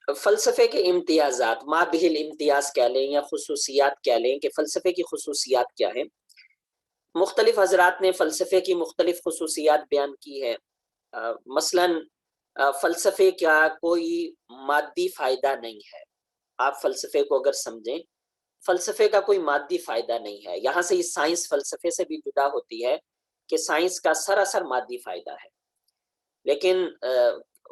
فلسفے کے امتیازات، ما بہل امتیاز کہہ لیں یا خصوصیات کہہ لیں کہ فلسفے کی خصوصیات کیا ہیں۔ مختلف حضرات نے فلسفے کی مختلف خصوصیات بیان کی ہے۔ مثلاً فلسفے کا کوئی مادی فائدہ نہیں ہے۔ آپ فلسفے کو اگر سمجھیں، فلسفے کا کوئی مادی فائدہ نہیں ہے۔ یہاں سے یہ سائنس فلسفے سے بھی جدا ہوتی ہے کہ سائنس کا سراسر مادی فائدہ ہے، لیکن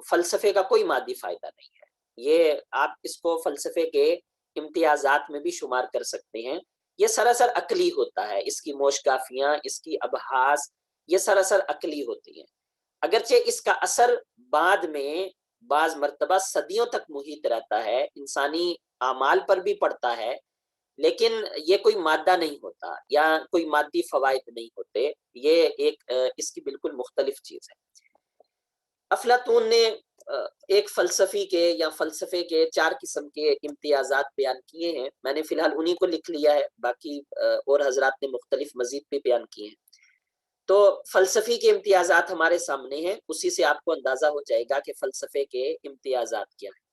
فلسفے کا کوئی مادی فائدہ نہیں ہے۔ یہ آپ اس کو فلسفے کے امتیازات میں بھی شمار کر سکتے ہیں۔ یہ سراسر عقلی ہوتا ہے، اس کی موشگافیاں، اس کی ابحاث، یہ سراسر عقلی ہوتی ہیں۔ اگرچہ اس کا اثر بعد میں بعض مرتبہ صدیوں تک محیط رہتا ہے، انسانی اعمال پر بھی پڑتا ہے، لیکن یہ کوئی مادہ نہیں ہوتا یا کوئی مادی فوائد نہیں ہوتے۔ یہ ایک اس کی بالکل مختلف چیز ہے۔ افلاطون نے ایک فلسفی کے یا فلسفے کے 4 قسم کے امتیازات بیان کیے ہیں۔ میں نے فی الحال انہی کو لکھ لیا ہے، باقی اور حضرات نے مختلف مزید بھی بیان کیے ہیں۔ تو فلسفی کے امتیازات ہمارے سامنے ہیں، اسی سے آپ کو اندازہ ہو جائے گا کہ فلسفے کے امتیازات کیا ہیں۔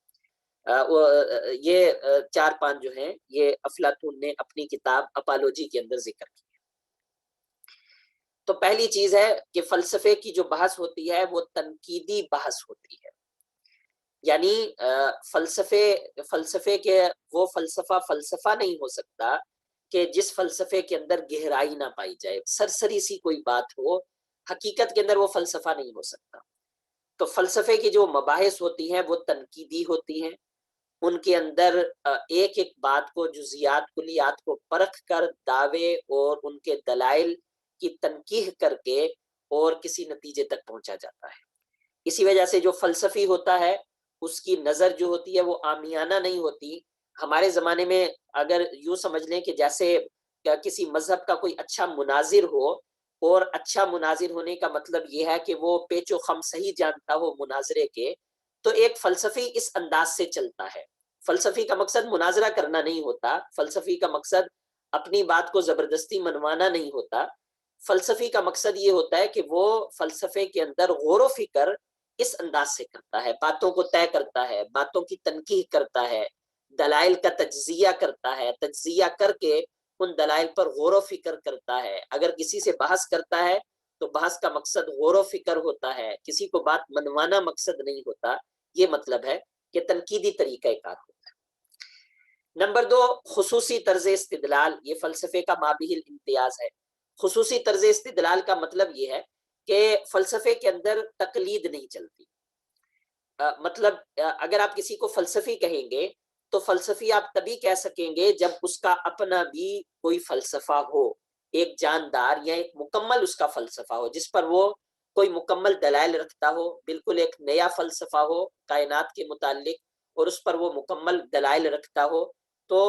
یہ 4-5 جو ہیں یہ افلاطون نے اپنی کتاب اپالوجی کے اندر ذکر کی۔ تو پہلی چیز ہے کہ فلسفے کی جو بحث ہوتی ہے وہ تنقیدی بحث ہوتی ہے، یعنی فلسفے کے وہ فلسفہ نہیں ہو سکتا کہ جس فلسفے کے اندر گہرائی نہ پائی جائے، سرسری سی کوئی بات ہو، حقیقت کے اندر وہ فلسفہ نہیں ہو سکتا۔ تو فلسفے کی جو مباحث ہوتی ہیں وہ تنقیدی ہوتی ہیں، ان کے اندر ایک ایک بات کو، جزیات کلیات کو پرکھ کر دعوے اور ان کے دلائل کی تنقیح کر کے اور کسی نتیجے تک پہنچا جاتا ہے۔ اسی وجہ سے جو فلسفی ہوتا ہے اس کی نظر جو ہوتی ہے وہ عامیانہ نہیں ہوتی۔ ہمارے زمانے میں اگر یوں سمجھ لیں کہ جیسے کسی مذہب کا کوئی اچھا مناظر ہو، اور اچھا مناظر ہونے کا مطلب یہ ہے کہ وہ پیچ و خم صحیح جانتا ہو مناظرے کے، تو ایک فلسفی اس انداز سے چلتا ہے۔ فلسفی کا مقصد مناظرہ کرنا نہیں ہوتا، فلسفی کا مقصد اپنی بات کو زبردستی منوانا نہیں ہوتا۔ فلسفی کا مقصد یہ ہوتا ہے کہ وہ فلسفے کے اندر غور و فکر اس انداز سے کرتا ہے، باتوں کو طے کرتا ہے، باتوں کی تنقیح کرتا ہے، دلائل کا تجزیہ کرتا ہے، تجزیہ کر کے ان دلائل پر غور و فکر کرتا ہے۔ اگر کسی سے بحث کرتا ہے تو بحث کا مقصد غور و فکر ہوتا ہے، کسی کو بات منوانا مقصد نہیں ہوتا۔ یہ مطلب ہے کہ تنقیدی طریقہ کار ہوتا ہے۔ نمبر 2، خصوصی طرز استدلال، یہ فلسفے کا مابیل امتیاز ہے۔ خصوصی طرز استدلال کا مطلب یہ ہے کہ فلسفے کے اندر تقلید نہیں چلتی۔ مطلب اگر آپ کسی کو فلسفی کہیں گے تو فلسفی آپ تبھی کہہ سکیں گے جب اس کا اپنا بھی کوئی فلسفہ ہو، ایک جاندار یا ایک مکمل اس کا فلسفہ ہو، جس پر وہ کوئی مکمل دلائل رکھتا ہو، بالکل ایک نیا فلسفہ ہو کائنات کے متعلق اور اس پر وہ مکمل دلائل رکھتا ہو، تو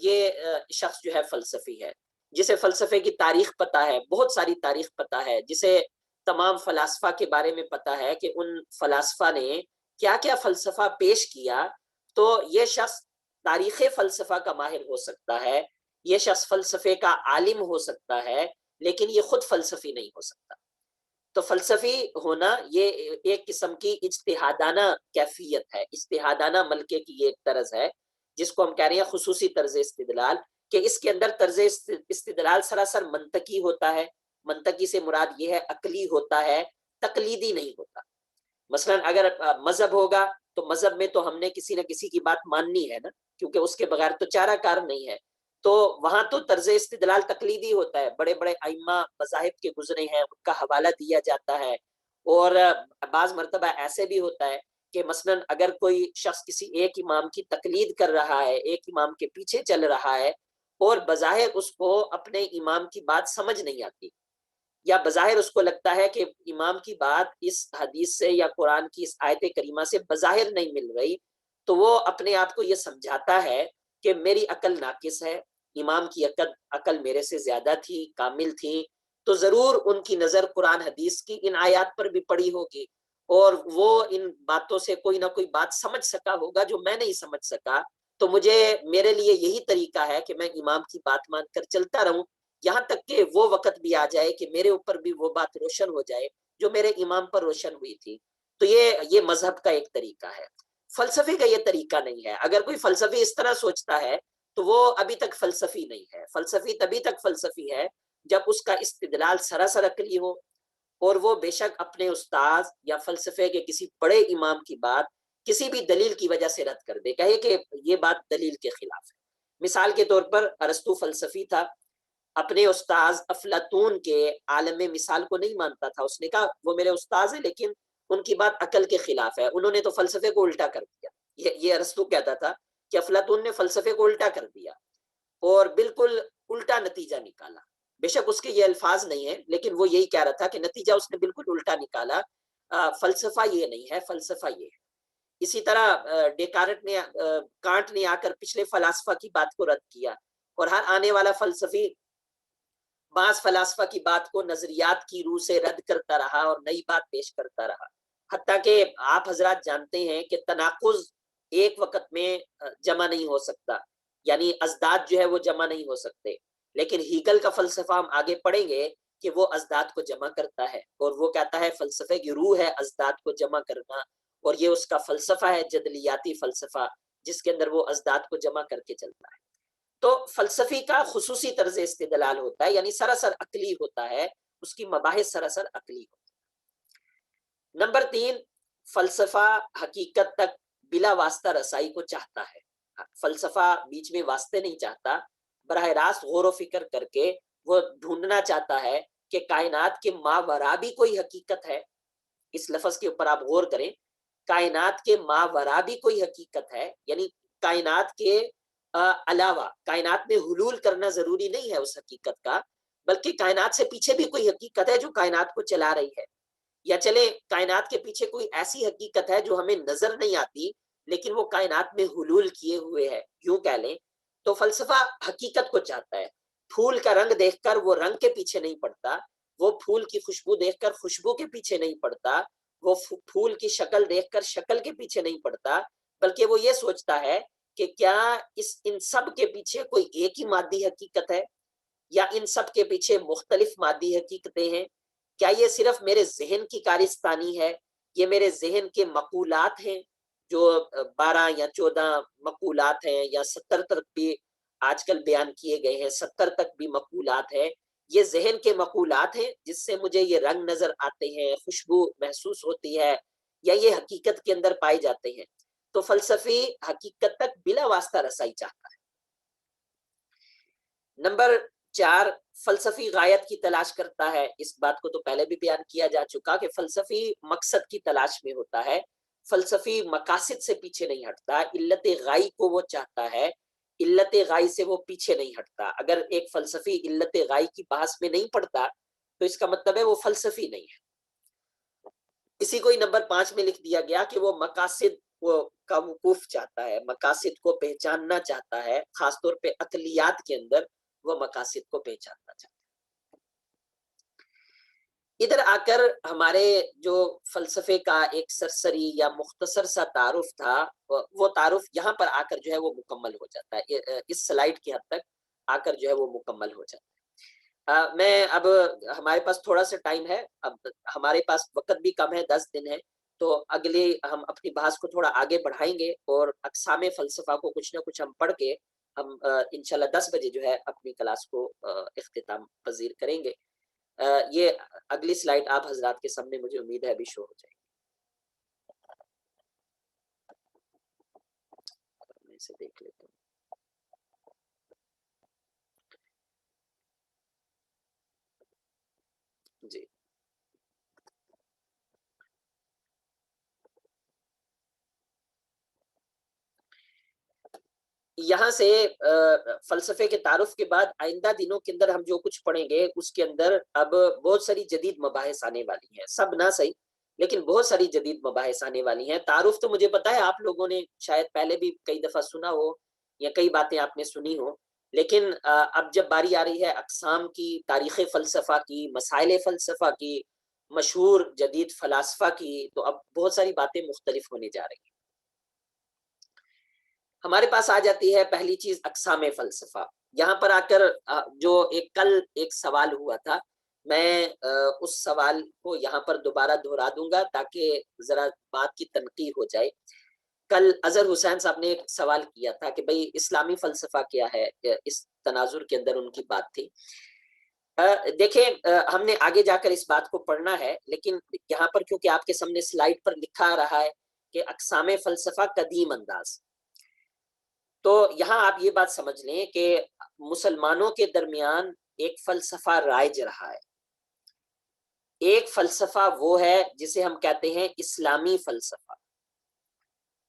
یہ شخص جو ہے فلسفی ہے۔ جسے فلسفے کی تاریخ پتہ ہے، بہت ساری تاریخ پتہ ہے، جسے تمام فلاسفہ کے بارے میں پتہ ہے کہ ان فلاسفہ نے کیا کیا فلسفہ پیش کیا، تو یہ شخص تاریخ فلسفہ کا ماہر ہو سکتا ہے، یہ شخص فلسفے کا عالم ہو سکتا ہے، لیکن یہ خود فلسفی نہیں ہو سکتا۔ تو فلسفی ہونا یہ ایک قسم کی اجتہادانہ کیفیت ہے، اجتہادانہ ملکے کی یہ ایک طرز ہے جس کو ہم کہہ رہے ہیں خصوصی طرز استدلال، کہ اس کے اندر طرز استدلال سراسر منطقی ہوتا ہے۔ منطقی سے مراد یہ ہے عقلی ہوتا ہے، تقلیدی نہیں ہوتا۔ مثلا اگر مذہب ہوگا تو مذہب میں تو ہم نے کسی نہ کسی کی بات ماننی ہے نا، کیونکہ اس کے بغیر تو چارہ کار نہیں ہے۔ تو وہاں تو طرز استدلال تقلیدی ہوتا ہے، بڑے بڑے ائمہ مذاہب کے گزرے ہیں، ان کا حوالہ دیا جاتا ہے۔ اور بعض مرتبہ ایسے بھی ہوتا ہے کہ مثلا اگر کوئی شخص کسی ایک امام کی تقلید کر رہا ہے، ایک امام کے پیچھے چل رہا ہے، اور بظاہر اس کو اپنے امام کی بات سمجھ نہیں آتی، یا بظاہر اس کو لگتا ہے کہ امام کی بات اس حدیث سے یا قرآن کی اس آیت کریمہ سے بظاہر نہیں مل رہی، تو وہ اپنے آپ کو یہ سمجھاتا ہے کہ میری عقل ناقص ہے، امام کی عقل میرے سے زیادہ تھی، کامل تھی، تو ضرور ان کی نظر قرآن حدیث کی ان آیات پر بھی پڑی ہوگی، اور وہ ان باتوں سے کوئی نہ کوئی بات سمجھ سکا ہوگا جو میں نہیں سمجھ سکا۔ تو میرے لیے یہی طریقہ ہے کہ میں امام کی بات مان کر چلتا رہوں، یہاں تک کہ وہ وقت بھی آ جائے کہ میرے اوپر بھی وہ بات روشن ہو جائے جو میرے امام پر روشن ہوئی تھی۔ تو یہ مذہب کا ایک طریقہ ہے۔ فلسفے کا یہ طریقہ نہیں ہے. اگر کوئی فلسفی اس طرح سوچتا ہے تو وہ ابھی تک فلسفی نہیں ہے. فلسفی تبھی تک فلسفی ہے جب اس کا استدلال سراسر عقلی ہو، اور وہ بے شک اپنے استاذ یا فلسفے کے کسی بڑے امام کی بات کسی بھی دلیل کی وجہ سے رد کر دے، کہے کہ یہ بات دلیل کے خلاف ہے. مثال کے طور پر ارسطو فلسفی تھا، اپنے استاذ افلاطون کے عالم مثال کو نہیں مانتا تھا. اس نے کہا وہ میرے استاذ ہیں لیکن ان کی بات عقل کے خلاف ہے. انہوں نے تو فلسفے کو الٹا کر دیا. یہ ارسطو کہتا تھا کہ افلاطون نے فلسفے کو الٹا کر دیا اور بالکل الٹا نتیجہ نکالا. بے شک اس کے یہ الفاظ نہیں ہیں لیکن وہ یہی کہہ رہا تھا کہ نتیجہ اس نے بالکل الٹا نکالا. فلسفہ یہ نہیں ہے، فلسفہ یہ ہے. اسی طرح کانٹ نے آ کر پچھلے فلاسفہ کی بات کو رد کیا، اور ہر آنے والا فلسفی بعض فلاسفہ کی بات کو نظریات کی روح سے رد کرتا رہا اور نئی بات پیش کرتا رہا. حتیٰ کہ آپ حضرات جانتے ہیں کہ تناقض ایک وقت میں جمع نہیں ہو سکتا، یعنی ازداد جو ہے وہ جمع نہیں ہو سکتے. لیکن ہیگل کا فلسفہ ہم آگے پڑھیں گے کہ وہ ازداد کو جمع کرتا ہے، اور وہ کہتا ہے فلسفے کی روح ہے ازداد کو جمع کرنا، اور یہ اس کا فلسفہ ہے جدلیاتی فلسفہ جس کے اندر وہ ازداد کو جمع کر کے چلتا ہے. تو فلسفی کا خصوصی طرز استدلال ہوتا ہے، یعنی سراسر عقلی ہوتا ہے، اس کی مباحث سراسر عقلی ہوتی ہے. نمبر 3، فلسفہ حقیقت تک بلا واسطہ رسائی کو چاہتا ہے. فلسفہ بیچ میں واسطے نہیں چاہتا، براہ راست غور و فکر کر کے وہ ڈھونڈنا چاہتا ہے کہ کائنات کے ماورا بھی کوئی حقیقت ہے. اس لفظ کے اوپر آپ غور کریں، کائنات کے ماورا بھی کوئی حقیقت ہے، یعنی کائنات کے علاوہ کائنات میں حلول کرنا ضروری نہیں ہے اس حقیقت کا، بلکہ کائنات سے پیچھے بھی کوئی حقیقت ہے جو کائنات کو چلا رہی ہے. یا چلے کائنات کے پیچھے کوئی ایسی حقیقت ہے جو ہمیں نظر نہیں آتی لیکن وہ کائنات میں حلول کیے ہوئے ہے، یوں کہہ لیں. تو فلسفہ حقیقت کو چاہتا ہے. پھول کا رنگ دیکھ کر وہ رنگ کے پیچھے نہیں پڑتا، وہ پھول کی خوشبو دیکھ کر خوشبو کے پیچھے نہیں پڑتا، وہ پھول کی شکل دیکھ کر شکل کے پیچھے نہیں پڑتا، بلکہ وہ یہ سوچتا ہے کہ کیا ان سب کے پیچھے کوئی ایک ہی مادی حقیقت ہے، یا ان سب کے پیچھے مختلف مادی حقیقتیں ہیں. کیا یہ صرف میرے ذہن کی کارستانی ہے، یہ میرے ذہن کے مقولات ہیں جو 12 یا 14 مقولات ہیں، یا 70 تک بھی آج کل بیان کیے گئے ہیں، 70 تک بھی مقولات ہیں. یہ ذہن کے مقولات ہیں جس سے مجھے یہ رنگ نظر آتے ہیں، خوشبو محسوس ہوتی ہے، یا یہ حقیقت کے اندر پائے جاتے ہیں. تو فلسفی حقیقت تک بلا واسطہ رسائی چاہتا ہے. نمبر 4، فلسفی غایت کی تلاش کرتا ہے. اس بات کو تو پہلے بھی بیان کیا جا چکا کہ فلسفی مقصد کی تلاش میں ہوتا ہے، فلسفی مقاصد سے پیچھے نہیں ہٹتا. علت غائی کو وہ چاہتا ہے، علت غائی سے وہ پیچھے نہیں ہٹتا. اگر ایک فلسفی علت غائی کی بحث میں نہیں پڑتا تو اس کا مطلب ہے وہ فلسفی نہیں ہے. اسی کو نمبر 5 میں لکھ دیا گیا کہ وہ مقاصد کا وقوف چاہتا ہے، مقاصد کو پہچاننا چاہتا ہے، خاص طور پہ عقلیات کے اندر وہ مقاصد کو پہچاننا چاہتا ہے. ادھر آ کر ہمارے جو فلسفے کا ایک سرسری یا مختصر سا تعارف تھا، وہ تعارف یہاں پر آ کر جو ہے وہ مکمل ہو جاتا ہے. اس سلائیڈ کی حد تک آ کر جو ہے وہ مکمل ہو جاتا ہے. میں اب ہمارے پاس تھوڑا سا ٹائم ہے، اب ہمارے پاس وقت بھی کم ہے، 10 دن ہے، تو اگلے ہم اپنی بحث کو تھوڑا آگے بڑھائیں گے اور اقسام فلسفہ کو کچھ نہ کچھ ہم پڑھ کے ہم انشاءاللہ 10 بجے جو ہے اپنی کلاس کو اختتام پذیر کریں گے. یہ اگلی سلائیڈ آپ حضرات کے سامنے مجھے امید ہے ابھی شو ہو جائے گی. میں اسے دیکھ لیتا ہوں. جی یہاں سے فلسفے کے تعارف کے بعد آئندہ دنوں کے اندر ہم جو کچھ پڑھیں گے اس کے اندر اب بہت ساری جدید مباحث آنے والی ہیں، سب نہ صحیح لیکن بہت ساری جدید مباحث آنے والی ہیں. تعارف تو مجھے پتا ہے آپ لوگوں نے شاید پہلے بھی کئی دفعہ سنا ہو یا کئی باتیں آپ نے سنی ہو، لیکن اب جب باری آ رہی ہے اقسام کی، تاریخ فلسفہ کی، مسائل فلسفہ کی، مشہور جدید فلاسفہ کی، تو اب بہت ساری باتیں مختلف ہونے جا رہی ہیں. ہمارے پاس آ جاتی ہے پہلی چیز اقسام فلسفہ. یہاں پر آ کر جو کل ایک سوال ہوا تھا، میں اس سوال کو یہاں پر دوبارہ دہرا دوں گا تاکہ ذرا بات کی تنقیح ہو جائے. کل اظہر حسین صاحب نے ایک سوال کیا تھا کہ بھئی اسلامی فلسفہ کیا ہے، اس تناظر کے اندر ان کی بات تھی۔ دیکھیں ہم نے آگے جا کر اس بات کو پڑھنا ہے، لیکن یہاں پر کیونکہ آپ کے سامنے سلائیڈ پر لکھا رہا ہے کہ اقسام فلسفہ قدیم انداز، تو یہاں آپ یہ بات سمجھ لیں کہ مسلمانوں کے درمیان ایک فلسفہ رائج رہا ہے۔ ایک فلسفہ وہ ہے جسے ہم کہتے ہیں اسلامی فلسفہ۔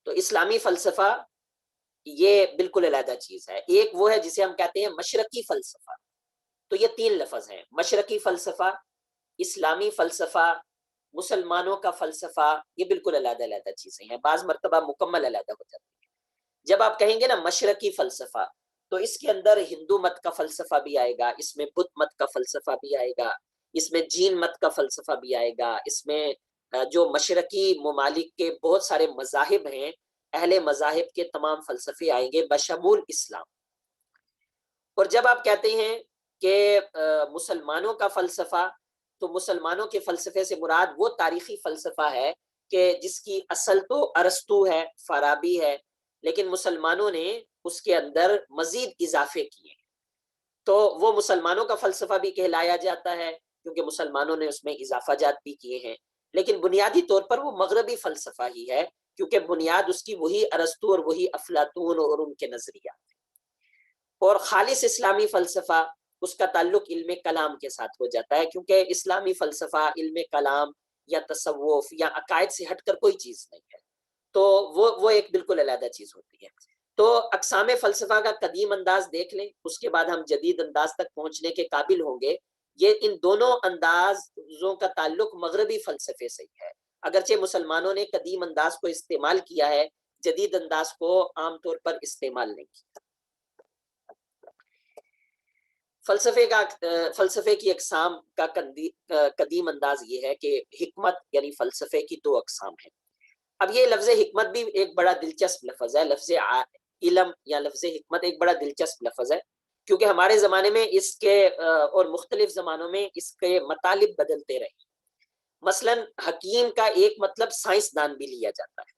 تو اسلامی فلسفہ یہ بالکل علیحدہ چیز ہے۔ ایک وہ ہے جسے ہم کہتے ہیں مشرقی فلسفہ۔ تو یہ تین لفظ ہیں، مشرقی فلسفہ، اسلامی فلسفہ، مسلمانوں کا فلسفہ، یہ بالکل علیحدہ علیحدہ چیزیں ہیں، بعض مرتبہ مکمل علیحدہ ہو جاتی ہیں۔ جب آپ کہیں گے نا مشرقی فلسفہ، تو اس کے اندر ہندو مت کا فلسفہ بھی آئے گا، اس میں بدھ مت کا فلسفہ بھی آئے گا، اس میں جین مت کا فلسفہ بھی آئے گا، اس میں جو مشرقی ممالک کے بہت سارے مذاہب ہیں، اہل مذاہب کے تمام فلسفے آئیں گے بشمول اسلام۔ اور جب آپ کہتے ہیں کہ مسلمانوں کا فلسفہ، تو مسلمانوں کے فلسفے سے مراد وہ تاریخی فلسفہ ہے کہ جس کی اصل تو ارسطو ہے، فارابی ہے، لیکن مسلمانوں نے اس کے اندر مزید اضافے کیے، تو وہ مسلمانوں کا فلسفہ بھی کہلایا جاتا ہے کیونکہ مسلمانوں نے اس میں اضافہ جات بھی کیے ہیں، لیکن بنیادی طور پر وہ مغربی فلسفہ ہی ہے کیونکہ بنیاد اس کی وہی ارسطو اور وہی افلاطون اور ان کے نظریات۔ اور خالص اسلامی فلسفہ، اس کا تعلق علم کلام کے ساتھ ہو جاتا ہے کیونکہ اسلامی فلسفہ علم کلام یا تصوف یا عقائد سے ہٹ کر کوئی چیز نہیں ہے، تو وہ ایک بالکل علیحدہ چیز ہوتی ہے۔ تو اقسام فلسفہ کا قدیم انداز دیکھ لیں، اس کے بعد ہم جدید انداز تک پہنچنے کے قابل ہوں گے۔ یہ ان دونوں اندازوں کا تعلق مغربی فلسفے سے ہی ہے، اگرچہ مسلمانوں نے قدیم انداز کو استعمال کیا ہے، جدید انداز کو عام طور پر استعمال نہیں کیا۔ فلسفے کی اقسام کا قدیم انداز یہ ہے کہ حکمت یعنی فلسفے کی دو اقسام ہیں۔ اب یہ لفظ حکمت بھی ایک بڑا دلچسپ لفظ ہے، لفظ علم یا لفظ حکمت ایک بڑا دلچسپ لفظ ہے کیونکہ ہمارے زمانے میں اس کے اور مختلف زمانوں میں اس کے مطالب بدلتے رہے۔ مثلا حکیم کا ایک مطلب سائنسدان بھی لیا جاتا ہے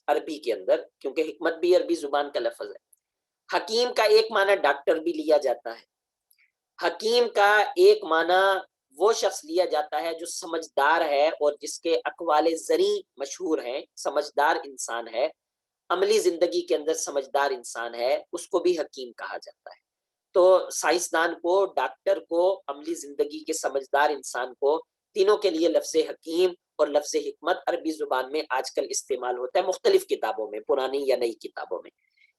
عربی کے اندر، کیونکہ حکمت بھی عربی زبان کا لفظ ہے۔ حکیم کا ایک معنی ڈاکٹر بھی لیا جاتا ہے۔ حکیم کا ایک معنی وہ شخص لیا جاتا ہے جو سمجھدار ہے اور جس کے اقوال زرعی مشہور ہیں، سمجھدار انسان ہے، عملی زندگی کے اندر سمجھدار انسان ہے، اس کو بھی حکیم کہا جاتا ہے۔ تو سائنسدان کو، ڈاکٹر کو، عملی زندگی کے سمجھدار انسان کو، تینوں کے لیے لفظ حکیم اور لفظ حکمت عربی زبان میں آج کل استعمال ہوتا ہے مختلف کتابوں میں، پرانی یا نئی کتابوں میں۔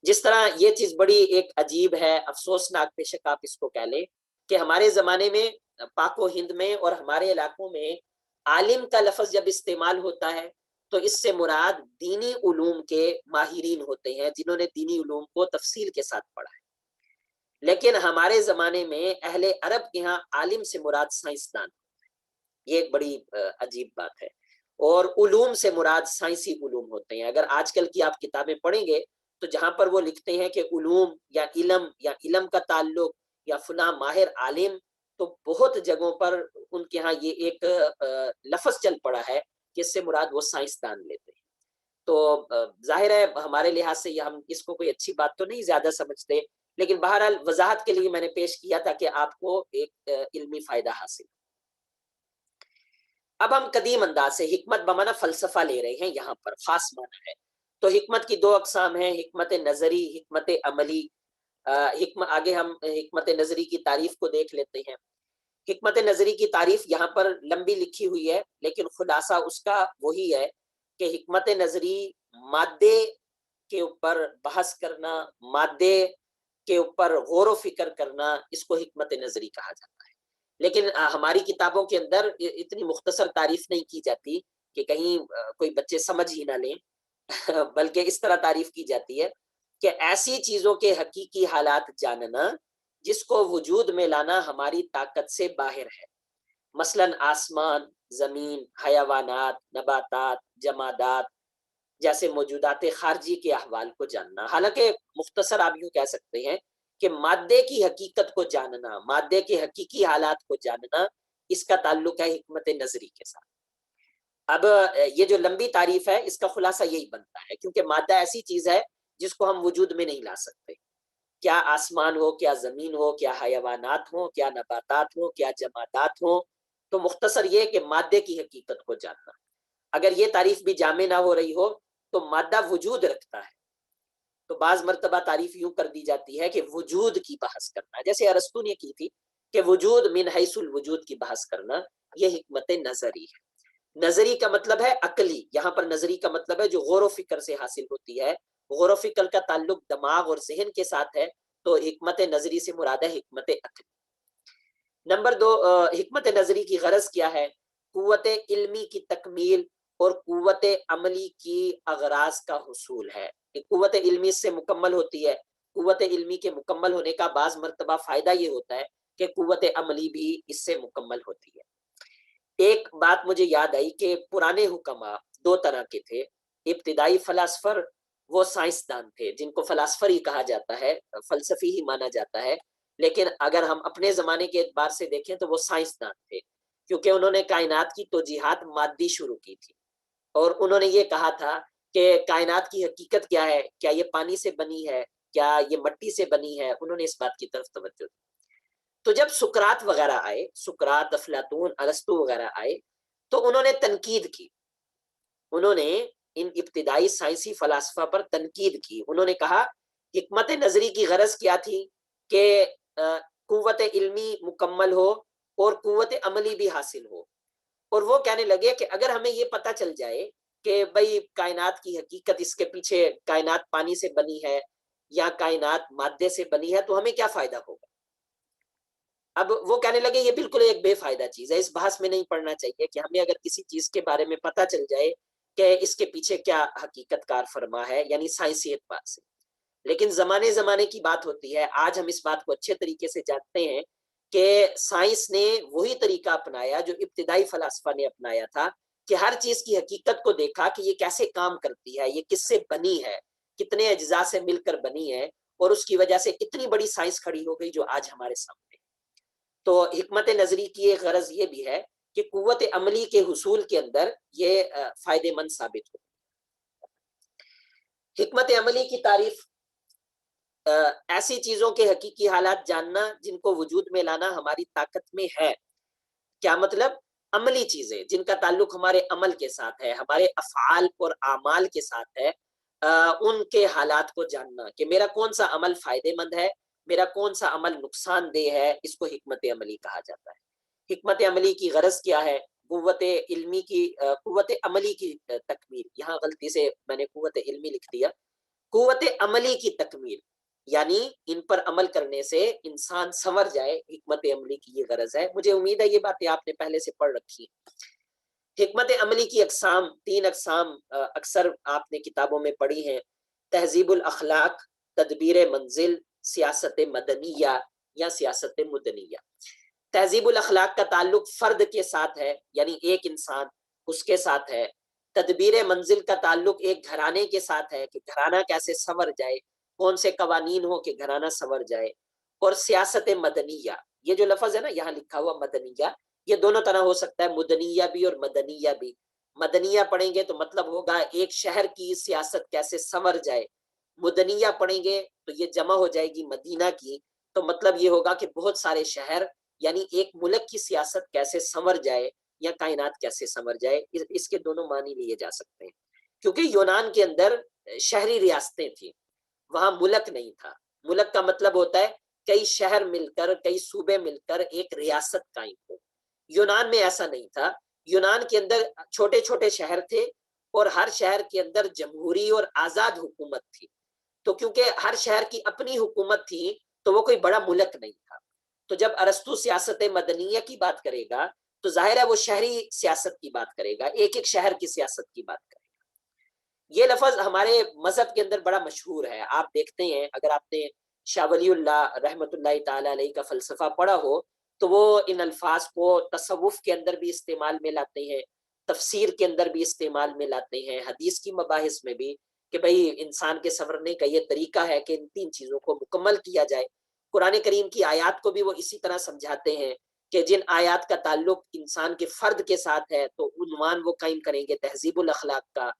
جس طرح یہ چیز بڑی ایک عجیب ہے، افسوسناک بے شک آپ اس کو کہہ لیں کہ ہمارے زمانے میں پاک و ہند میں اور ہمارے علاقوں میں عالم کا لفظ جب استعمال ہوتا ہے تو اس سے مراد دینی علوم کے ماہرین ہوتے ہیں جنہوں نے دینی علوم کو تفصیل کے ساتھ پڑھا ہے، لیکن ہمارے زمانے میں اہل عرب کے ہاں عالم سے مراد سائنسدان، یہ ایک بڑی عجیب بات ہے۔ اور علوم سے مراد سائنسی علوم ہوتے ہیں۔ اگر آج کل کی آپ کتابیں پڑھیں گے تو جہاں پر وہ لکھتے ہیں کہ علوم یا علم کا تعلق یا فلاں ماہر عالم، تو بہت جگہوں پر ان کے ہاں یہ ایک لفظ چل پڑا ہے کہ اس سے مراد وہ سائنسدان لیتے ہیں۔ تو ظاہر ہے ہمارے لحاظ سے ہم اس کو کوئی اچھی بات تو نہیں زیادہ سمجھتے، لیکن بہرحال وضاحت کے لیے میں نے پیش کیا تھا کہ آپ کو ایک علمی فائدہ حاصل۔ اب ہم قدیم انداز سے حکمت بمانا فلسفہ لے رہے ہیں، یہاں پر خاص معنی ہے۔ تو حکمت کی دو اقسام ہیں، حکمت نظری، حکمت عملی۔ آگے ہم حکمت نظری کی تعریف کو دیکھ لیتے ہیں۔ حکمت نظری کی تعریف یہاں پر لمبی لکھی ہوئی ہے، لیکن خلاصہ اس کا وہی ہے کہ حکمت نظری مادے کے اوپر بحث کرنا، مادے کے اوپر غور و فکر کرنا، اس کو حکمت نظری کہا جاتا ہے۔ لیکن ہماری کتابوں کے اندر اتنی مختصر تعریف نہیں کی جاتی کہ کہیں کوئی بچے سمجھ ہی نہ لیں بلکہ اس طرح تعریف کی جاتی ہے کہ ایسی چیزوں کے حقیقی حالات جاننا جس کو وجود میں لانا ہماری طاقت سے باہر ہے، مثلا آسمان، زمین، حیوانات، نباتات، جمادات جیسے موجودات خارجی کے احوال کو جاننا۔ حالانکہ مختصر آپ یوں کہہ سکتے ہیں کہ مادے کی حقیقت کو جاننا، مادے کے حقیقی حالات کو جاننا، اس کا تعلق ہے حکمت نظری کے ساتھ۔ اب یہ جو لمبی تعریف ہے اس کا خلاصہ یہی بنتا ہے، کیونکہ مادہ ایسی چیز ہے جس کو ہم وجود میں نہیں لا سکتے، کیا آسمان ہو، کیا زمین ہو، کیا حیوانات ہوں، کیا نباتات ہوں، کیا جمادات ہوں. تو مختصر یہ کہ مادے کی حقیقت کو جاننا. اگر یہ تعریف بھی جامع نہ ہو رہی ہو تو مادہ وجود رکھتا ہے، تو بعض مرتبہ تعریف یوں کر دی جاتی ہے کہ وجود کی بحث کرنا، جیسے ارسطو نے کی تھی کہ وجود من حیث الوجود کی بحث کرنا، یہ حکمت نظری ہے. نظری کا مطلب ہے عقلی، یہاں پر نظری کا مطلب ہے جو غور و فکر سے حاصل ہوتی ہے. غور و فکر کا تعلق دماغ اور ذہن کے ساتھ ہے، تو حکمت نظری سے مراد ہے حکمت عقلی. نمبر 2، حکمت نظری کی غرض کیا ہے؟ قوت علمی کی تکمیل اور قوت عملی کی اغراض کا حصول ہے. قوت علمی اس سے مکمل ہوتی ہے. قوت علمی کے مکمل ہونے کا بعض مرتبہ فائدہ یہ ہوتا ہے کہ قوت عملی بھی اس سے مکمل ہوتی ہے. ایک بات مجھے یاد آئی کہ پرانے حکماء دو طرح کے تھے. ابتدائی فلاسفر وہ سائنسدان تھے جن کو فلاسفر ہی کہا جاتا ہے، فلسفی ہی مانا جاتا ہے. لیکن اگر ہم اپنے زمانے کے اعتبار سے دیکھیں تو وہ سائنسدان تھے، کیونکہ انہوں نے کائنات کی توجیحات مادی شروع کی تھی، اور انہوں نے یہ کہا تھا کہ کائنات کی حقیقت کیا ہے، کیا یہ پانی سے بنی ہے، کیا یہ مٹی سے بنی ہے. انہوں نے اس بات کی طرف توجہ دی. تو جب سقراط وغیرہ آئے، سقراط، افلاطون، ارسطو وغیرہ آئے، تو انہوں نے تنقید کی. انہوں نے ان ابتدائی سائنسی فلاسفہ پر تنقید کی. انہوں نے کہا حکمت نظری کی غرض کیا تھی کہ قوت علمی مکمل ہو اور قوت عملی بھی حاصل ہو. اور وہ کہنے لگے کہ اگر ہمیں یہ پتہ چل جائے کہ بھئی کائنات کی حقیقت، اس کے پیچھے کائنات پانی سے بنی ہے یا کائنات مادے سے بنی ہے، تو ہمیں کیا فائدہ ہوگا. اب وہ کہنے لگے یہ بالکل ایک بے فائدہ چیز ہے، اس بحث میں نہیں پڑنا چاہیے کہ ہمیں اگر کسی چیز کے بارے میں پتہ چل جائے کہ اس کے پیچھے کیا حقیقت کار فرما ہے، یعنی سائنسی اعتبار سے. لیکن زمانے زمانے کی بات ہوتی ہے. آج ہم اس بات کو اچھے طریقے سے جانتے ہیں کہ سائنس نے وہی طریقہ اپنایا جو ابتدائی فلاسفہ نے اپنایا تھا، کہ ہر چیز کی حقیقت کو دیکھا کہ یہ کیسے کام کرتی ہے، یہ کس سے بنی ہے، کتنے اجزاء سے مل کر بنی ہے، اور اس کی وجہ سے اتنی بڑی سائنس کھڑی ہو گئی جو آج ہمارے سامنے. تو حکمت نظری کی ایک غرض یہ بھی ہے کہ قوت عملی کے حصول کے اندر یہ فائدے مند ثابت ہو. حکمت عملی کی تعریف ایسی چیزوں کے حقیقی حالات جاننا جن کو وجود میں لانا ہماری طاقت میں ہے. کیا مطلب؟ عملی چیزیں جن کا تعلق ہمارے عمل کے ساتھ ہے، ہمارے افعال اور اعمال کے ساتھ ہے، ان کے حالات کو جاننا کہ میرا کون سا عمل فائدے مند ہے، میرا کون سا عمل نقصان دہ ہے، اس کو حکمت عملی کہا جاتا ہے. حکمت عملی کی غرض کیا ہے؟ قوت علمی کی قوت عملی کی تکمیل. یہاں غلطی سے میں نے قوت علمی لکھ دیا. قوت عملی کی تکمیل یعنی ان پر عمل کرنے سے انسان سنور جائے، حکمت عملی کی یہ غرض ہے. مجھے امید ہے یہ باتیں آپ نے پہلے سے پڑھ رکھی ہیں. حکمت عملی کی اقسام، 3 اقسام اکثر آپ نے کتابوں میں پڑھی ہیں: تہذیب الاخلاق، تدبیر منزل، سیاست مدنیہ یا سیاست مدنیہ. تہذیب الاخلاق کا تعلق فرد کے ساتھ ہے، یعنی ایک انسان اس کے ساتھ ہے. تدبیر منزل کا تعلق ایک گھرانے کے ساتھ ہے کہ گھرانہ کیسے سنور جائے، کون سے قوانین ہو کہ گھرانہ سنور جائے. اور سیاست مدنیہ، یہ جو لفظ ہے نا یہاں لکھا ہوا مدنیہ، یہ دونوں طرح ہو سکتا ہے، مدنیہ بھی اور مدنیہ بھی. مدنیہ پڑھیں گے تو مطلب ہوگا ایک شہر کی سیاست کیسے سنور جائے. مدنیہ پڑھیں گے تو یہ جمع ہو جائے گی مدینہ کی، تو مطلب یہ ہوگا کہ بہت سارے شہر، یعنی ایک ملک کی سیاست کیسے سنور جائے یا کائنات کیسے سنور جائے. اس کے دونوں معنی لیے جا سکتے ہیں، کیونکہ یونان کے اندر شہری ریاستیں تھیں، وہاں ملک نہیں تھا. ملک کا مطلب ہوتا ہے کئی شہر مل کر، کئی صوبے مل کر ایک ریاست قائم ہو. یونان میں ایسا نہیں تھا. یونان کے اندر چھوٹے چھوٹے شہر تھے اور ہر شہر کے اندر جمہوری اور آزاد حکومت تھی. تو کیونکہ ہر شہر کی اپنی حکومت تھی تو وہ کوئی بڑا ملک نہیں تھا. تو جب ارسطو سیاست مدنیہ کی بات کرے گا تو ظاہر ہے وہ شہری سیاست کی بات کرے گا، ایک ایک شہر کی سیاست کی بات کرے گا. یہ لفظ ہمارے مذہب کے اندر بڑا مشہور ہے. آپ دیکھتے ہیں اگر آپ نے شاہ ولی اللہ رحمۃ اللہ تعالی علیہ کا فلسفہ پڑھا ہو تو وہ ان الفاظ کو تصوف کے اندر بھی استعمال میں لاتے ہیں، تفسیر کے اندر بھی استعمال میں لاتے ہیں، حدیث کی مباحث میں بھی، کہ بھئی انسان کے سنورنے کا یہ طریقہ ہے کہ ان 3 چیزوں کو مکمل کیا جائے. قرآن کریم کی آیات کو بھی وہ اسی طرح سمجھاتے ہیں کہ جن آیات کا تعلق انسان کے فرد کے ساتھ ہے تو عنوان وہ قائم کریں گے تہذیب الاخلاق کا،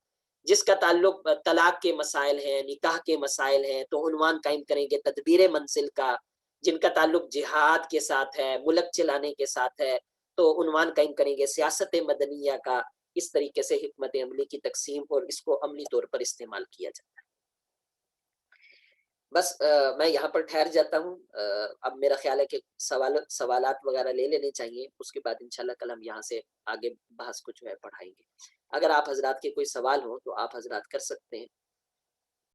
جس کا تعلق طلاق کے مسائل ہیں، نکاح کے مسائل ہیں تو عنوان قائم کریں گے تدبیر منزل کا، جن کا تعلق جہاد کے ساتھ ہے، ملک چلانے کے ساتھ ہے تو عنوان قائم کریں گے سیاست مدنیہ کا۔ اس طریقے سے حکمت عملی کی تقسیم اور اس کو عملی طور پر استعمال کیا جاتا ہے۔ بس میں یہاں پر ٹھہر جاتا ہوں۔ اب میرا خیال ہے کہ سوالات وغیرہ لے لینے چاہیے، اس کے بعد انشاءاللہ کل ہم یہاں سے آگے بحث کو جو ہے پڑھائیں گے۔ اگر آپ حضرات کے کوئی سوال ہوں تو آپ حضرات کر سکتے ہیں۔